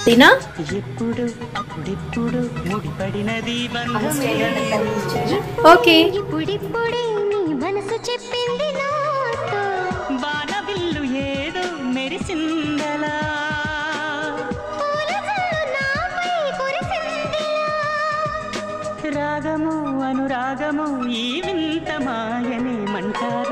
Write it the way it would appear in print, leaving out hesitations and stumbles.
తినా ఎప్పుడు అప్పుడిప్పుడు ముడిపడినది బంధమే ఓకే ఇప్పుడిప్పుడే నీ మనసు చెప్పింది నాతో బాణబిల్లు ఏదో మెరిసిందలా పూలజల్లు నాపై కురిసిందిలా రాగము అనురాగము ఈ వింత మాయనే మంటారు